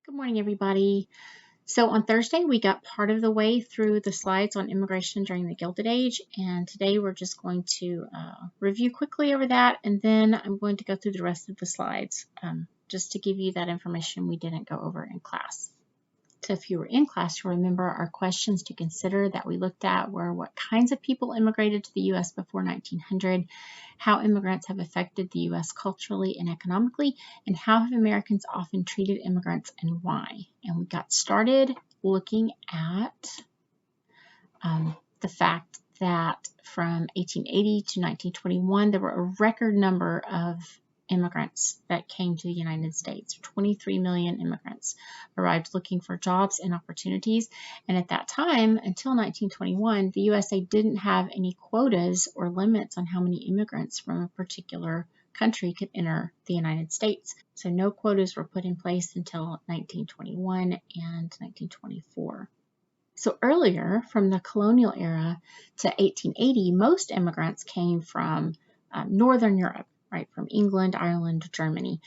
Good morning, everybody. So on Thursday, we got part of the way through the slides on immigration during the Gilded Age, and today we're just going to review quickly over that, and then I'm going to go through the rest of the slides just to give you that information we didn't go over in class. So if you were in class, you'll remember our questions to consider that we looked at were what kinds of people immigrated to the U.S. before 1900, how immigrants have affected the U.S. culturally and economically, and how have Americans often treated immigrants and why. And we got started looking at the fact that from 1880 to 1921, there were a record number of immigrants that came to the United States. 23 million immigrants arrived looking for jobs and opportunities. And at that time, until 1921, the USA didn't have any quotas or limits on how many immigrants from a particular country could enter the United States. So no quotas were put in place until 1921 and 1924. So earlier, from the colonial era to 1880, most immigrants came from Northern Europe, right, from England, Ireland, Germany.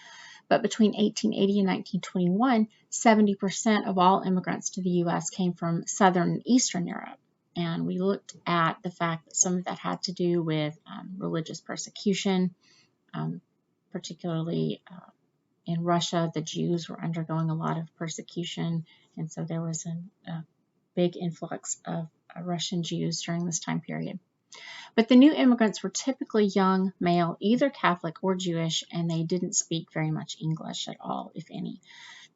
But between 1880 and 1921, 70% of all immigrants to the U.S. came from Southern and Eastern Europe. And we looked at the fact that some of that had to do with religious persecution, particularly in Russia, the Jews were undergoing a lot of persecution, and so there was a big influx of Russian Jews during this time period. But the new immigrants were typically young, male, either Catholic or Jewish, and they didn't speak very much English at all, if any.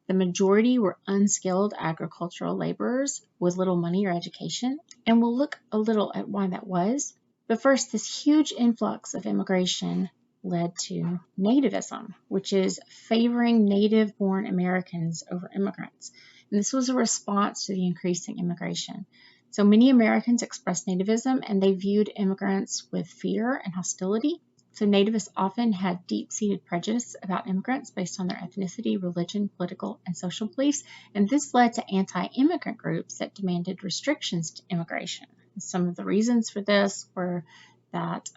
The majority were unskilled agricultural laborers with little money or education, and we'll look a little at why that was. But first, this huge influx of immigration led to nativism, which is favoring native-born Americans over immigrants. And this was a response to the increasing immigration. So many Americans expressed nativism, and they viewed immigrants with fear and hostility. So nativists often had deep-seated prejudice about immigrants based on their ethnicity, religion, political, and social beliefs. And this led to anti-immigrant groups that demanded restrictions to immigration. And some of the reasons for this were that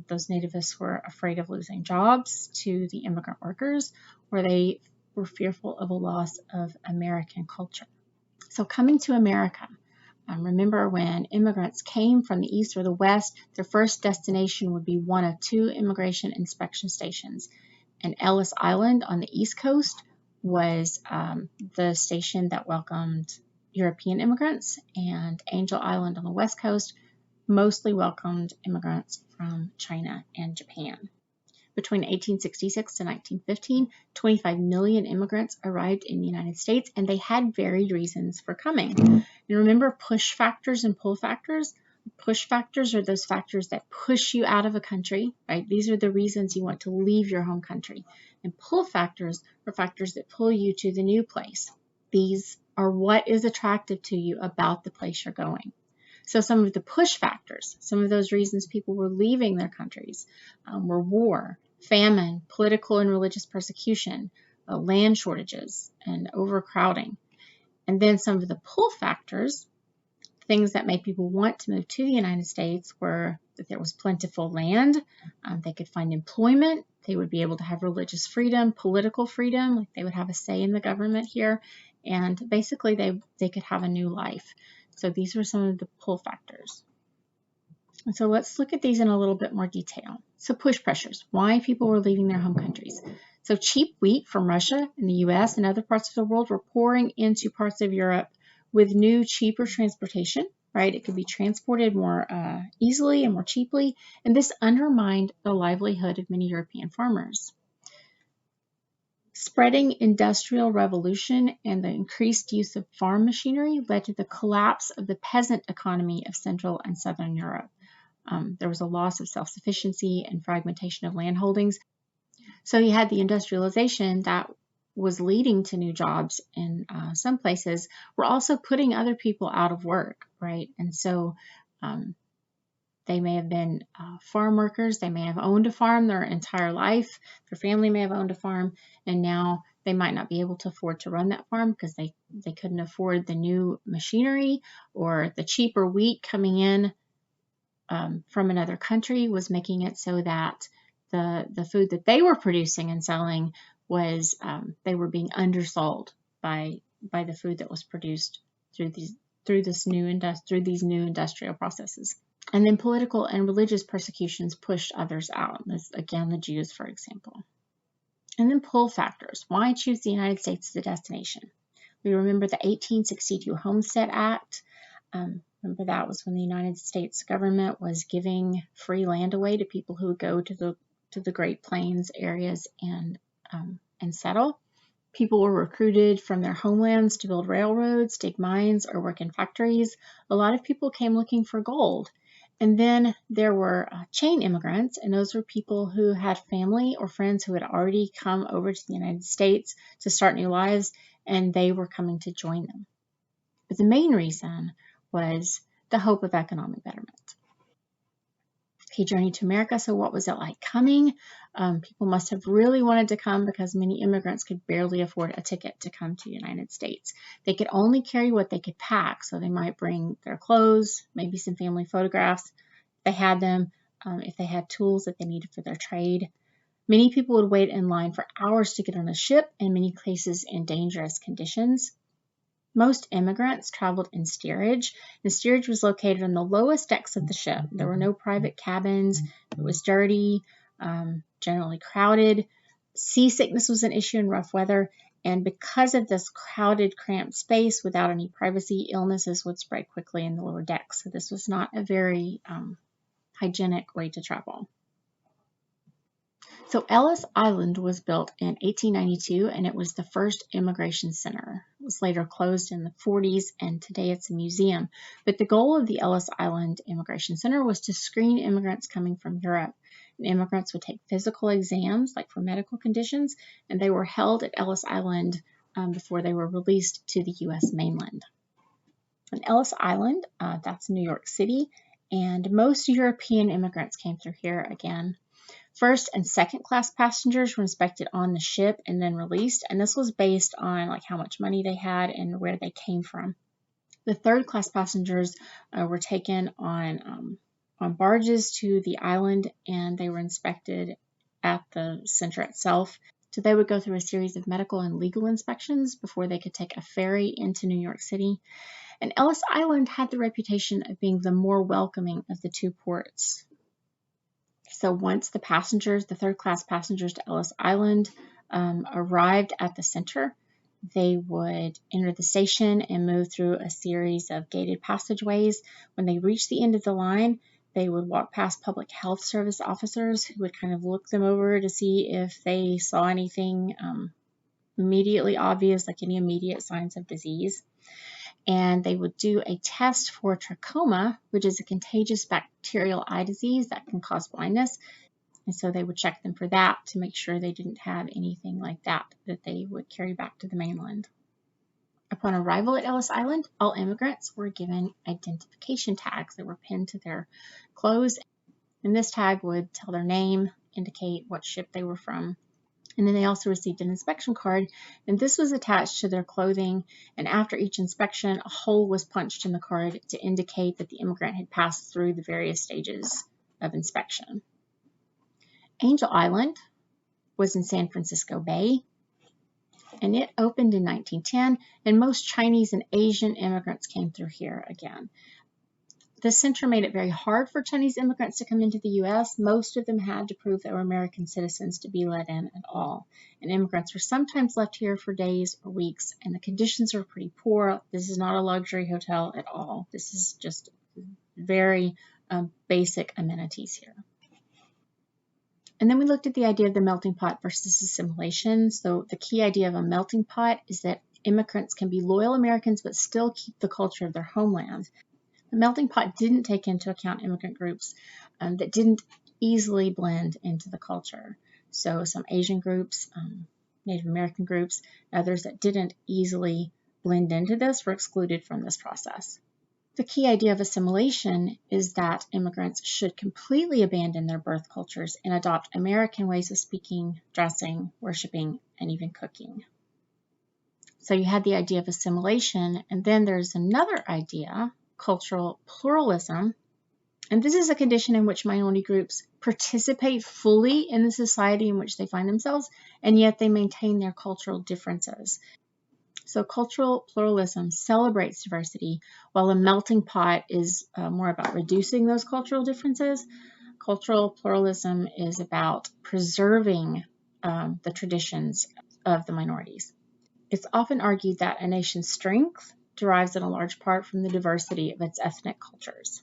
those nativists were afraid of losing jobs to the immigrant workers, or they were fearful of a loss of American culture. So coming to America, remember when immigrants came from the East or the West, their first destination would be one of two immigration inspection stations. And Ellis Island on the East Coast was the station that welcomed European immigrants, and Angel Island on the West Coast mostly welcomed immigrants from China and Japan. Between 1866 to 1915, 25 million immigrants arrived in the United States, and they had varied reasons for coming. And remember push factors and pull factors? Push factors are those factors that push you out of a country, right? These are the reasons you want to leave your home country. And pull factors are factors that pull you to the new place. These are what is attractive to you about the place you're going. So some of the push factors, some of those reasons people were leaving their countries were war, famine, political and religious persecution, land shortages, and overcrowding. And then some of the pull factors, things that made people want to move to the United States, were that there was plentiful land, they could find employment, they would be able to have religious freedom, political freedom, like they would have a say in the government here, and basically they could have a new life. So these were some of the pull factors. And so let's look at these in a little bit more detail. So push pressures, why people were leaving their home countries. So cheap wheat from Russia and the US and other parts of the world were pouring into parts of Europe with new, cheaper transportation, right? It could be transported more easily and more cheaply, and this undermined the livelihood of many European farmers. Spreading industrial revolution and the increased use of farm machinery led to the collapse of the peasant economy of Central and Southern Europe. There was a loss of self-sufficiency and fragmentation of land holdings. So you had the industrialization that was leading to new jobs in some places. We're also putting other people out of work, right? And so they may have been farm workers. They may have owned a farm their entire life. Their family may have owned a farm, and now they might not be able to afford to run that farm because they couldn't afford the new machinery, or the cheaper wheat coming in from another country was making it so that the food that they were producing and selling was they were being undersold by the food that was produced through these new industrial processes. And then political and religious persecutions pushed others out. This, again, the Jews, for example. And then pull factors. Why choose the United States as a destination? We remember the 1862 Homestead Act. Remember, that was when the United States government was giving free land away to people who would go to the Great Plains areas and settle. People were recruited from their homelands to build railroads, dig mines, or work in factories. A lot of people came looking for gold. And then there were chain immigrants, and those were people who had family or friends who had already come over to the United States to start new lives, and they were coming to join them. But the main reason was the hope of economic betterment. Okay, journey to America. So what was it like coming? People must have really wanted to come because many immigrants could barely afford a ticket to come to the United States. They could only carry what they could pack, so they might bring their clothes, maybe some family photographs if they had them, if they had tools that they needed for their trade. Many people would wait in line for hours to get on a ship, in many cases in dangerous conditions. Most immigrants traveled in steerage. The steerage was located on the lowest decks of the ship. There were no private cabins. It was dirty, generally crowded. Seasickness was an issue in rough weather. And because of this crowded, cramped space without any privacy, illnesses would spread quickly in the lower decks. So this was not a very hygienic way to travel. So Ellis Island was built in 1892, and it was the first immigration center. It was later closed in the 40s, and today it's a museum. But the goal of the Ellis Island Immigration Center was to screen immigrants coming from Europe. And immigrants would take physical exams, like for medical conditions, and they were held at Ellis Island before they were released to the U.S. mainland. On Ellis Island, that's New York City, and most European immigrants came through here again. First and second class passengers were inspected on the ship and then released, and this was based on like how much money they had and where they came from. The third class passengers were taken on barges to the island, and they were inspected at the center itself. So they would go through a series of medical and legal inspections before they could take a ferry into New York City. And Ellis Island had the reputation of being the more welcoming of the two ports. So once the third class passengers to Ellis Island arrived at the center, they would enter the station and move through a series of gated passageways. When they reached the end of the line, they would walk past public health service officers who would kind of look them over to see if they saw anything immediately obvious, like any immediate signs of disease. And they would do a test for trachoma, which is a contagious bacterial eye disease that can cause blindness. And so they would check them for that to make sure they didn't have anything like that they would carry back to the mainland. Upon arrival at Ellis Island, all immigrants were given identification tags that were pinned to their clothes. And this tag would tell their name, indicate what ship they were from. And then they also received an inspection card, and this was attached to their clothing. And after each inspection, a hole was punched in the card to indicate that the immigrant had passed through the various stages of inspection. Angel Island was in San Francisco Bay, and it opened in 1910, and most Chinese and Asian immigrants came through here again. The center made it very hard for Chinese immigrants to come into the U.S. Most of them had to prove they were American citizens to be let in at all. And immigrants were sometimes left here for days or weeks, and the conditions were pretty poor. This is not a luxury hotel at all. This is just very basic amenities here. And then we looked at the idea of the melting pot versus assimilation. So the key idea of a melting pot is that immigrants can be loyal Americans but still keep the culture of their homeland. The melting pot didn't take into account immigrant groups that didn't easily blend into the culture. So some Asian groups, Native American groups, others that didn't easily blend into this were excluded from this process. The key idea of assimilation is that immigrants should completely abandon their birth cultures and adopt American ways of speaking, dressing, worshiping, and even cooking. So you had the idea of assimilation, and then there's another idea, cultural pluralism, and this is a condition in which minority groups participate fully in the society in which they find themselves, and yet they maintain their cultural differences. So cultural pluralism celebrates diversity, while a melting pot is more about reducing those cultural differences. Cultural pluralism is about preserving the traditions of the minorities. It's often argued that a nation's strength derives in a large part from the diversity of its ethnic cultures.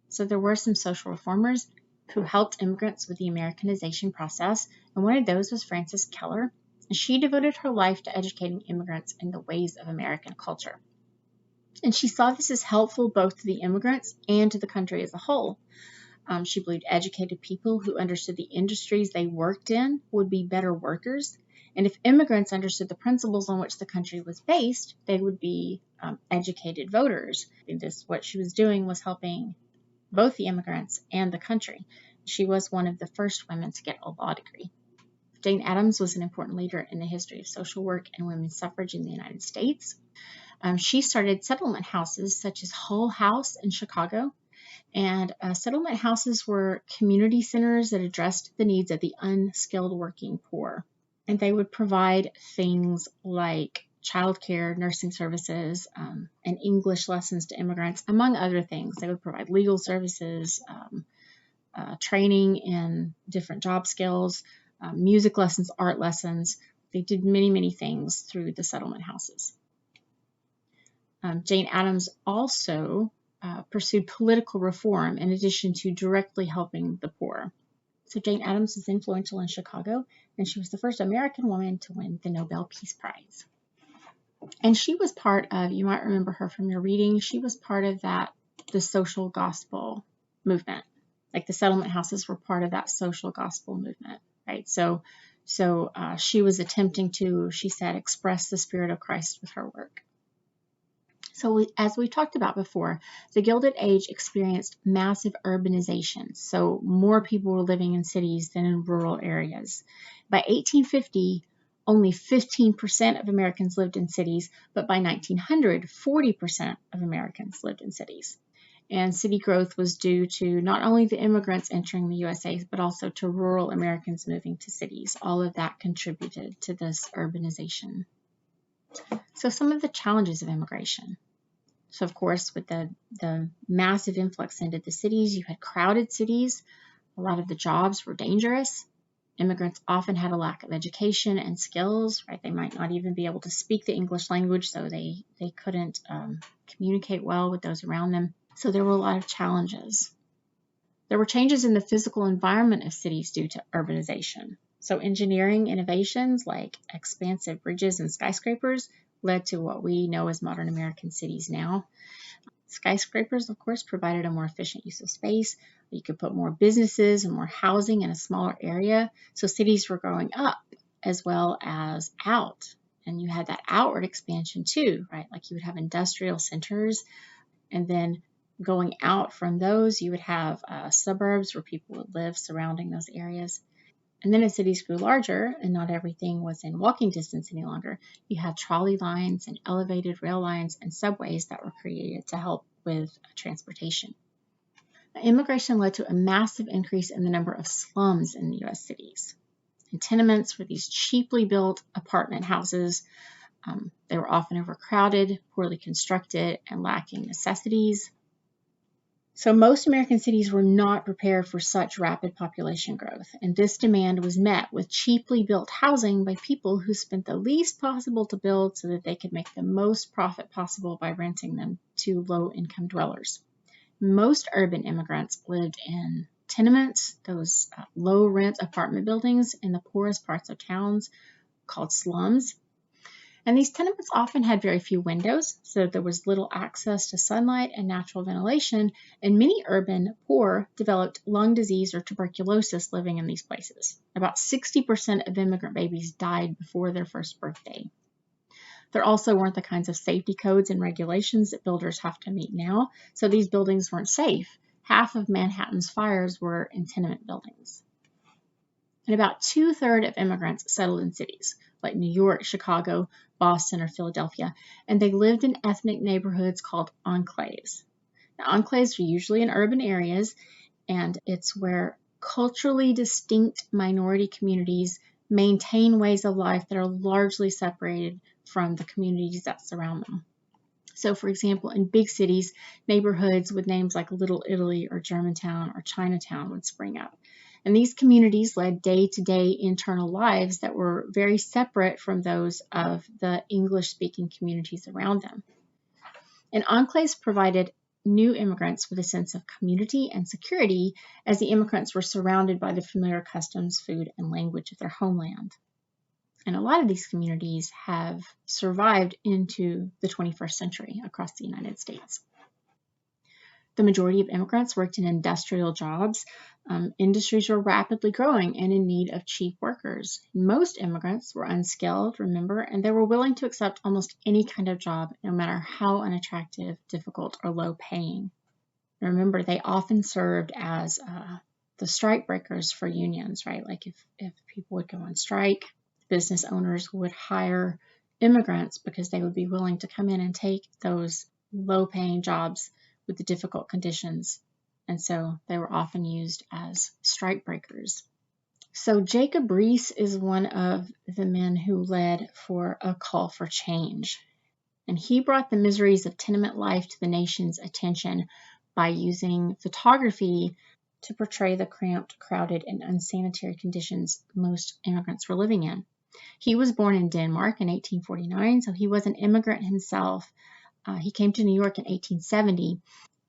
So there were some social reformers who helped immigrants with the Americanization process, and one of those was Frances Keller, and she devoted her life to educating immigrants in the ways of American culture. And she saw this as helpful both to the immigrants and to the country as a whole. She believed educated people who understood the industries they worked in would be better workers. And if immigrants understood the principles on which the country was based, they would be educated voters. And what she was doing was helping both the immigrants and the country. She was one of the first women to get a law degree. Jane Addams was an important leader in the history of social work and women's suffrage in the United States. She started settlement houses such as Hull House in Chicago. And settlement houses were community centers that addressed the needs of the unskilled working poor. And they would provide things like childcare, nursing services, and English lessons to immigrants, among other things. They would provide legal services, training in different job skills, music lessons, art lessons. They did many, many things through the settlement houses. Jane Addams also pursued political reform in addition to directly helping the poor. So Jane Addams was influential in Chicago, and she was the first American woman to win the Nobel Peace Prize. And she was part of, you might remember her from your reading, she was part of the social gospel movement. Like the settlement houses were part of that social gospel movement, right? So she was attempting to, she said, express the spirit of Christ with her work. So as we talked about before, the Gilded Age experienced massive urbanization. So more people were living in cities than in rural areas. By 1850, only 15% of Americans lived in cities, but by 1900, 40% of Americans lived in cities. And city growth was due to not only the immigrants entering the USA, but also to rural Americans moving to cities. All of that contributed to this urbanization. So some of the challenges of immigration. So of course, with the massive influx into the cities, you had crowded cities. A lot of the jobs were dangerous. Immigrants often had a lack of education and skills, right? They might not even be able to speak the English language, so they couldn't communicate well with those around them. So there were a lot of challenges. There were changes in the physical environment of cities due to urbanization. So engineering innovations like expansive bridges and skyscrapers led to what we know as modern American cities now. Skyscrapers, of course, provided a more efficient use of space. You could put more businesses and more housing in a smaller area. So cities were growing up as well as out. And you had that outward expansion too, right? Like you would have industrial centers, and then going out from those, you would have suburbs where people would live surrounding those areas. And then as cities grew larger and not everything was in walking distance any longer, you had trolley lines and elevated rail lines and subways that were created to help with transportation. Immigration led to a massive increase in the number of slums in the U.S. cities. And tenements were these cheaply built apartment houses. They were often overcrowded, poorly constructed, and lacking necessities. So most American cities were not prepared for such rapid population growth, and this demand was met with cheaply built housing by people who spent the least possible to build so that they could make the most profit possible by renting them to low-income dwellers. Most urban immigrants lived in tenements, those low-rent apartment buildings in the poorest parts of towns called slums. And these tenements often had very few windows, so there was little access to sunlight and natural ventilation, and many urban poor developed lung disease or tuberculosis living in these places. About 60% of immigrant babies died before their first birthday. There also weren't the kinds of safety codes and regulations that builders have to meet now, so these buildings weren't safe. Half of Manhattan's fires were in tenement buildings. And about 2/3 of immigrants settled in cities like New York, Chicago, Boston, or Philadelphia, and they lived in ethnic neighborhoods called enclaves. Now, enclaves are usually in urban areas, and it's where culturally distinct minority communities maintain ways of life that are largely separated from the communities that surround them. So, for example, in big cities, neighborhoods with names like Little Italy or Germantown or Chinatown would spring up. And these communities led day-to-day internal lives that were very separate from those of the English-speaking communities around them. And enclaves provided new immigrants with a sense of community and security, as the immigrants were surrounded by the familiar customs, food, and language of their homeland. And a lot of these communities have survived into the 21st century across the United States. The majority of immigrants worked in industrial jobs. Industries were rapidly growing and in need of cheap workers. Most immigrants were unskilled, remember, and they were willing to accept almost any kind of job, no matter how unattractive, difficult, or low paying. Remember, they often served as the strikebreakers for unions, right? Like if people would go on strike, business owners would hire immigrants because they would be willing to come in and take those low-paying jobs with the difficult conditions. And so they were often used as strikebreakers. So Jacob Reese is one of the men who led for a call for change. And he brought the miseries of tenement life to the nation's attention by using photography to portray the cramped, crowded, and unsanitary conditions most immigrants were living in. He was born in Denmark in 1849, so he was an immigrant himself. He came to New York in 1870,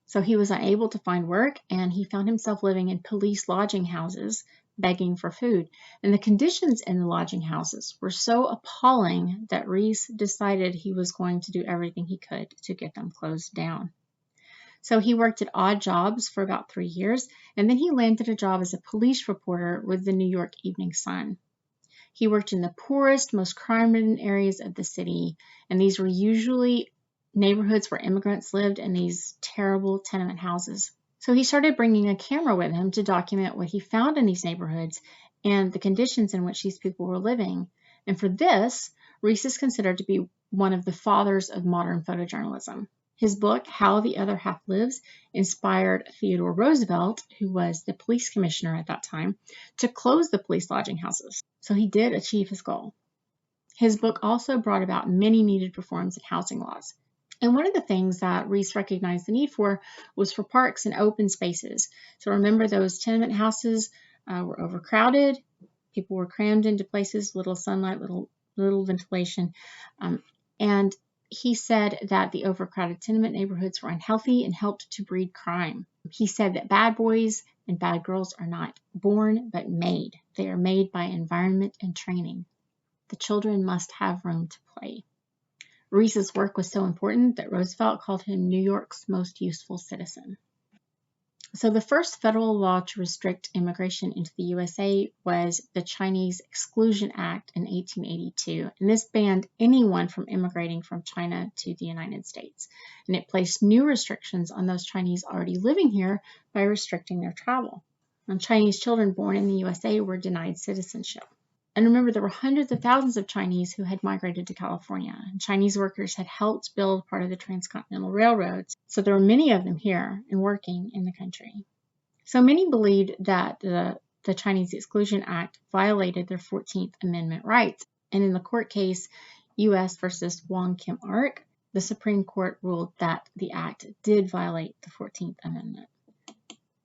so he was unable to find work, and he found himself living in police lodging houses, begging for food. And the conditions in the lodging houses were so appalling that Reese decided he was going to do everything he could to get them closed down. So he worked at odd jobs for about 3 years, and then he landed a job as a police reporter with the New York Evening Sun. He worked in the poorest, most crime-ridden areas of the city, and these were usually neighborhoods where immigrants lived in these terrible tenement houses. So he started bringing a camera with him to document what he found in these neighborhoods and the conditions in which these people were living. And for this, Reese is considered to be one of the fathers of modern photojournalism. His book, How the Other Half Lives, inspired Theodore Roosevelt, who was the police commissioner at that time, to close the police lodging houses. So he did achieve his goal. His book also brought about many needed reforms in housing laws. And one of the things that Reese recognized the need for was for parks and open spaces. So remember, those tenement houses were overcrowded. People were crammed into places, little sunlight, little ventilation. And he said that the overcrowded tenement neighborhoods were unhealthy and helped to breed crime. He said that bad boys and bad girls are not born but made. They are made by environment and training. The children must have room to play. Reese's work was so important that Roosevelt called him New York's most useful citizen. So the first federal law to restrict immigration into the USA was the Chinese Exclusion Act in 1882, and this banned anyone from immigrating from China to the United States. And it placed new restrictions on those Chinese already living here by restricting their travel. And Chinese children born in the USA were denied citizenship. And remember, there were hundreds of thousands of Chinese who had migrated to California. And Chinese workers had helped build part of the transcontinental railroads. So there were many of them here and working in the country. So many believed that the Chinese Exclusion Act violated their 14th Amendment rights. And in the court case, U.S. versus Wong Kim Ark, the Supreme Court ruled that the act did violate the 14th Amendment.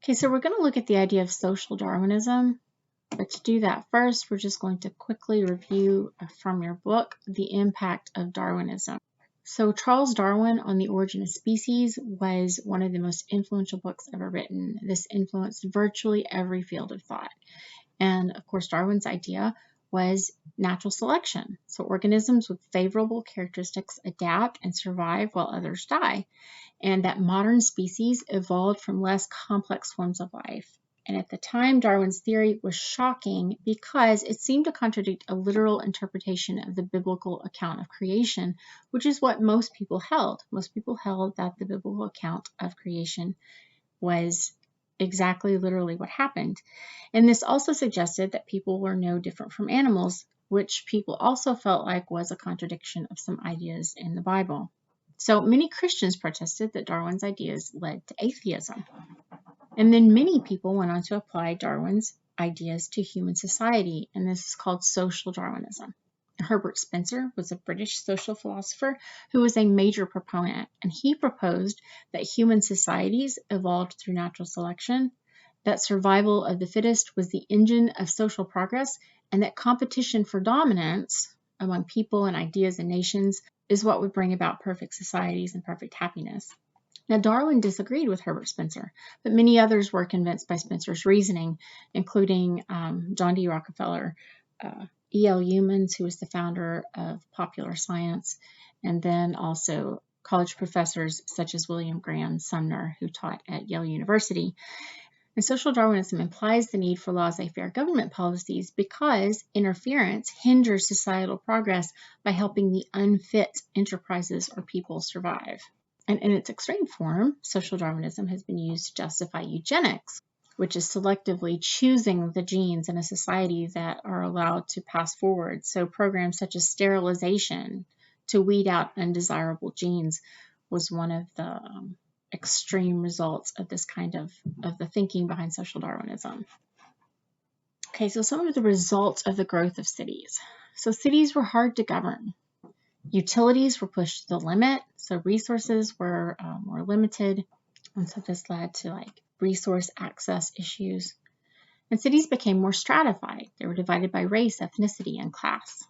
Okay, so we're going to look at the idea of social Darwinism. But to do that first, we're just going to quickly review from your book the impact of Darwinism. So Charles Darwin on the Origin of Species was one of the most influential books ever written. This influenced virtually every field of thought. And of course, Darwin's idea was natural selection. So organisms with favorable characteristics adapt and survive while others die. And that modern species evolved from less complex forms of life. And at the time, Darwin's theory was shocking because it seemed to contradict a literal interpretation of the biblical account of creation, which is what most people held. Most people held that the biblical account of creation was exactly literally what happened. And this also suggested that people were no different from animals, which people also felt like was a contradiction of some ideas in the Bible. So many Christians protested that Darwin's ideas led to atheism. And then many people went on to apply Darwin's ideas to human society, and this is called social Darwinism. Herbert Spencer was a British social philosopher who was a major proponent, and he proposed that human societies evolved through natural selection, that survival of the fittest was the engine of social progress, and that competition for dominance among people and ideas and nations is what would bring about perfect societies and perfect happiness. Now, Darwin disagreed with Herbert Spencer, but many others were convinced by Spencer's reasoning, including John D. Rockefeller, E.L. Humans, who was the founder of popular science, and then also college professors such as William Graham Sumner, who taught at Yale University. And social Darwinism implies the need for laissez-faire government policies because interference hinders societal progress by helping the unfit enterprises or people survive. And in its extreme form, social Darwinism has been used to justify eugenics, which is selectively choosing the genes in a society that are allowed to pass forward. So programs such as sterilization to weed out undesirable genes was one of the extreme results of this kind of the thinking behind social Darwinism. Okay, so some of the results of the growth of cities. So cities were hard to govern. Utilities were pushed to the limit, so resources were more limited, and so this led to like resource access issues. And cities became more stratified. They were divided by race, ethnicity, and class.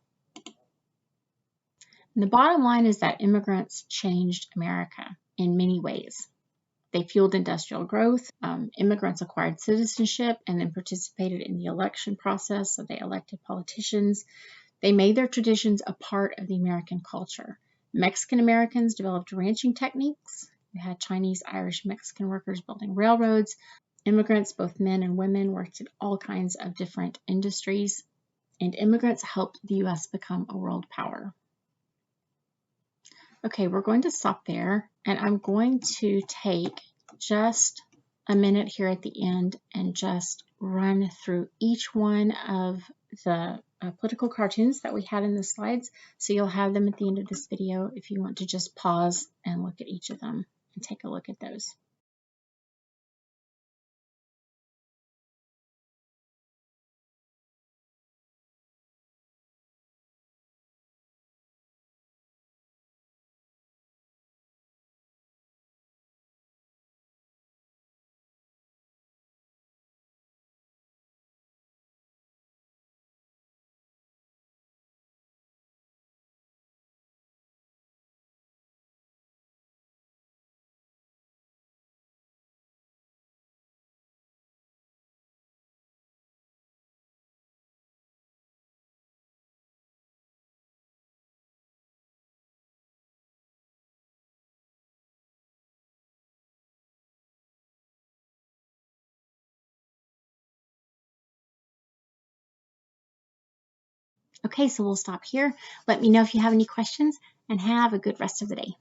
And the bottom line is that immigrants changed America in many ways. They fueled industrial growth. Immigrants acquired citizenship and then participated in the election process, so they elected politicians. They made their traditions a part of the American culture. Mexican Americans developed ranching techniques. We had Chinese, Irish, Mexican workers building railroads. Immigrants, both men and women, worked in all kinds of different industries. And immigrants helped the U.S. become a world power. Okay, we're going to stop there, and I'm going to take just a minute here at the end and just run through each one of the political cartoons that we had in the slides. So you'll have them at the end of this video if you want to just pause and look at each of them and take a look at those. Okay, so we'll stop here. Let me know if you have any questions, and have a good rest of the day.